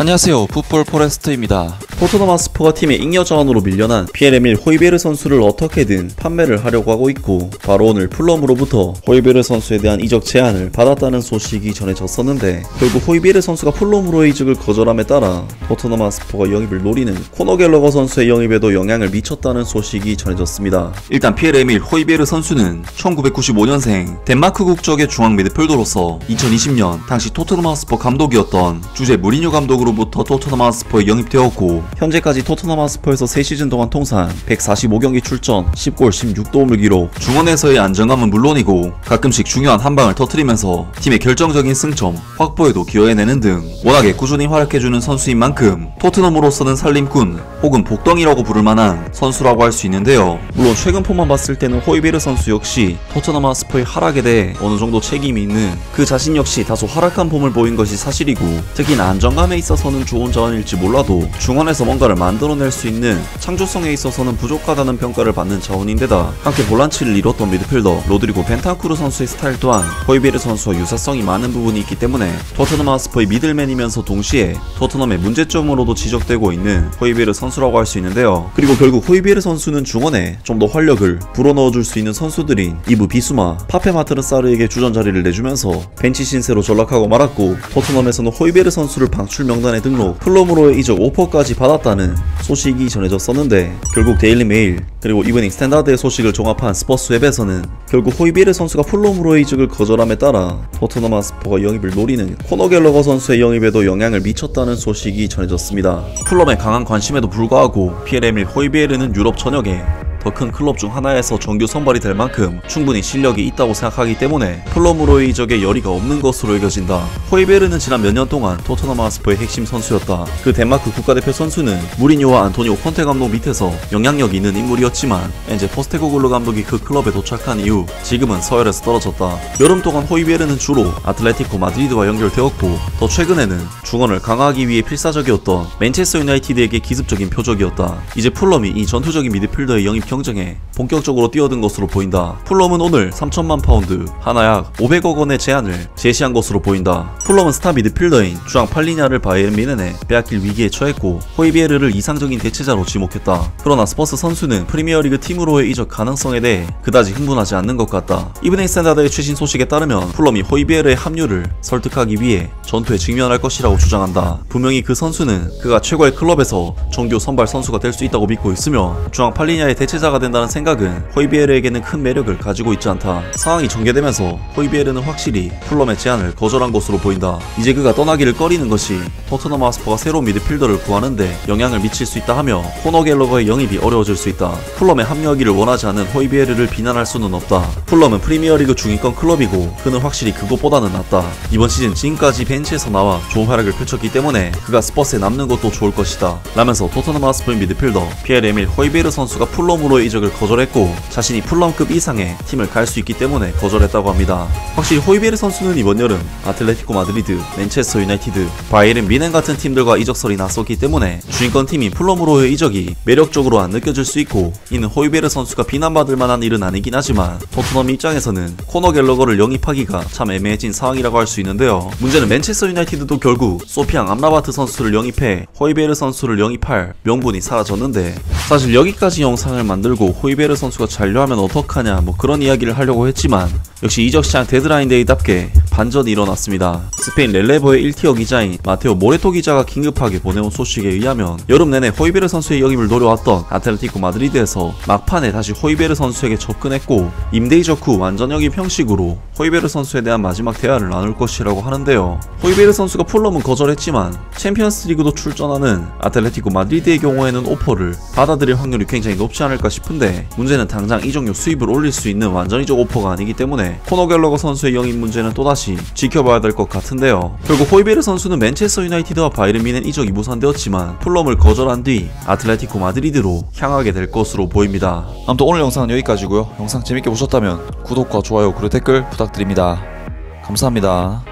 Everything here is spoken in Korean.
안녕하세요, 풋볼 포레스트입니다. 토트넘 핫스퍼가 팀의 잉여 자원으로 밀려난 피에르-에밀 호이베르 선수를 어떻게든 판매를 하려고 하고 있고, 바로 오늘 풀럼으로부터 호이베르 선수에 대한 이적 제안을 받았다는 소식이 전해졌었는데, 결국 호이베르 선수가 풀럼으로의 이적을 거절함에 따라 토트넘 핫스퍼가 영입을 노리는 코너 갤러거 선수의 영입에도 영향을 미쳤다는 소식이 전해졌습니다. 일단 피에르-에밀 호이베르 선수는 1995년생 덴마크 국적의 중앙 미드필더로서 2020년 당시 토트넘 핫스퍼 감독이었던 주제 무리뉴 감독으로부터 토트넘 핫스퍼에 영입되었고, 현재까지 토트넘 핫스퍼에서 3시즌 동안 통산 145경기 출전, 10골 16도움을 기록. 중원에서의 안정감은 물론이고 가끔씩 중요한 한방을 터뜨리면서 팀의 결정적인 승점 확보에도 기여해내는 등 워낙에 꾸준히 활약해주는 선수인 만큼 토트넘으로서는 살림꾼 혹은 복덩이라고 부를 만한 선수라고 할 수 있는데요. 물론 최근 폼만 봤을 때는 호이베르 선수 역시 토트넘 핫스퍼의 하락에 대해 어느 정도 책임이 있는, 그 자신 역시 다소 하락한 폼을 보인 것이 사실이고, 특히나 안정감에 있어서는 좋은 자원일지 몰라도 중원에서 뭔가를 만들어낼 수 있는 창조성에 있어서는 부족하다는 평가를 받는 자원인데다, 함께 볼란치를 이뤘던 미드필더 로드리고 벤탄쿠르 선수의 스타일 또한 호이베르 선수와 유사성이 많은 부분이 있기 때문에 토트넘 핫스퍼의 미들맨이면서 동시에 토트넘의 문제점으로도 지적되고 있는 호이베르 선수라고 할 수 있는데요. 그리고 결국 호이베르 선수는 중원에 좀 더 활력을 불어넣어줄 수 있는 선수들인 이브 비수마, 파페 마트르사르에게 주전 자리를 내주면서 벤치 신세로 전락하고 말았고, 토트넘에서는 호이베르 선수를 방출 명단에 등록, 풀럼으로의 이적 오퍼까지 받았다는 소식이 전해졌었는데, 결국 데일리 메일 그리고 이브닝 스탠다드의 소식을 종합한 스퍼스 웹에서는 결국 호이베르 선수가 풀럼으로의 이적을 거절함에 따라 토트넘 핫스퍼가 영입을 노리는 코너 갤러거 선수의 영입에도 영향을 미쳤다는 소식이 전해졌습니다. 풀럼의 강한 관심에도 불구하고 피에르-에밀 호이베르는 유럽 전역에 더 큰 클럽 중 하나에서 정규 선발이 될 만큼 충분히 실력이 있다고 생각하기 때문에 풀럼으로의 이적에 열의가 없는 것으로 여겨진다. 호이베르는 지난 몇 년 동안 토트넘 핫스퍼의 핵심 선수였다. 그 덴마크 국가대표 선수는 무리뉴와 안토니오 콘테 감독 밑에서 영향력 있는 인물이었지만, 엔제 포스테코글루 감독이 그 클럽에 도착한 이후 지금은 서열에서 떨어졌다. 여름 동안 호이베르는 주로 아틀레티코 마드리드와 연결되었고, 더 최근에는 중원을 강화하기 위해 필사적이었던 맨체스터 유나이티드에게 기습적인 표적이었다. 이제 풀럼이 이 전투적인 미드필더의 영입 경쟁에 본격적으로 뛰어든 것으로 보인다. 풀럼은 오늘 3천만 파운드, 하나 약 500억 원의 제안을 제시한 것으로 보인다. 풀럼은 스타 미드필더인 주앙 팔리냐를 바이에른 뮌헨에 빼앗길 위기에 처했고, 호이베르를 이상적인 대체자로 지목했다. 그러나 스퍼스 선수는 프리미어리그 팀으로의 이적 가능성에 대해 그다지 흥분하지 않는 것 같다. 이브닝 스탠다드의 최신 소식에 따르면 풀럼이 호이베르의 합류를 설득하기 위해 전투에 직면할 것이라고 주장한다. 분명히 그 선수는 그가 최고의 클럽에서 정규 선발 선수가 될 수 있다고 믿고 있으며, 주앙 팔리냐의 대체자가 된다는 생각은 호이베르에게는 큰 매력을 가지고 있지 않다. 상황이 전개되면서 호이베르는 확실히 풀럼의 제안을 거절한 것으로 보인다. 이제 그가 떠나기를 꺼리는 것이 토트넘 핫스퍼가 새로운 미드필더를 구하는데 영향을 미칠 수 있다 하며 코너 갤러거의 영입이 어려워질 수 있다. 풀럼에 합류하기를 원하지 않은 호이베르를 비난할 수는 없다. 풀럼은 프리미어리그 중위권 클럽이고 그는 확실히 그것보다는 낫다. 이번 시즌 지금까지 벤치에서 나와 좋은 활약을 펼쳤기 때문에 그가 스퍼스에 남는 것도 좋을 것이다 라면서 토트넘 핫스퍼의 미드필더 피에르-에밀 호이베르 선수가 풀럼으로의 이적을 거절했고, 자신이 풀럼급 이상의 팀을 갈 수 있기 때문에 거절했다고 합니다. 확실히 호이베르 선수는 이번 여름 아틀레티코 마드리드, 맨체스터 유나이티드, 바이에른 뮌헨 같은 팀들과 이적설이 났었기 때문에 주인권 팀인 풀럼으로의 이적이 매력적으로 안 느껴질 수 있고, 이는 호이베르 선수가 비난받을 만한 일은 아니긴 하지만 토트넘 입장에서는 코너 갤러거를 영입하기가 참 애매해진 상황이라고 할 수 있는데요. 문제는 맨체스터 유나이티드도 결국 소피앙 암라바트 선수를 영입해 호이베르 선수를 영입할 명분이 사라졌는데, 사실 여기까지 영상을 만들고 호이베르 선수가 잔류하면 어떡하냐 그런 이야기를 하려고 했지만, 역시 이적 시장 데드라인 데이답게 반전이 일어났습니다. 스페인 렐레보의 1티어 기자인 마테오 모레토 기자가 긴급하게 보내온 소식에 의하면, 여름 내내 호이베르 선수의 영입을 노려왔던 아틀레티코 마드리드에서 막판에 다시 호이베르 선수에게 접근했고, 임대 이적 후 완전 영입 형식으로 호이베르 선수에 대한 마지막 대화를 나눌 것이라고 하는데요. 호이베르 선수가 풀럼은 거절했지만 챔피언스 리그도 출전하는 아틀레티코 마드리드의 경우에는 오퍼를 받아들일 확률이 굉장히 높지 않을까 싶은데, 문제는 당장 이적료 수입을 올릴 수 있는 완전 이적 오퍼가 아니기 때문에 코너 갤러거 선수의 영입 문제는 또다시 지켜봐야 될 것 같은데요. 결국 호이베르 선수는 맨체스터 유나이티드와 바이에른 뮌헨 이적이 무산되었지만 풀럼을 거절한 뒤 아틀레티코 마드리드로 향하게 될 것으로 보입니다. 아무튼 오늘 영상은 여기까지고요. 영상 재밌게 보셨다면 구독과 좋아요 그리고 댓글 부탁드립니다. 감사합니다.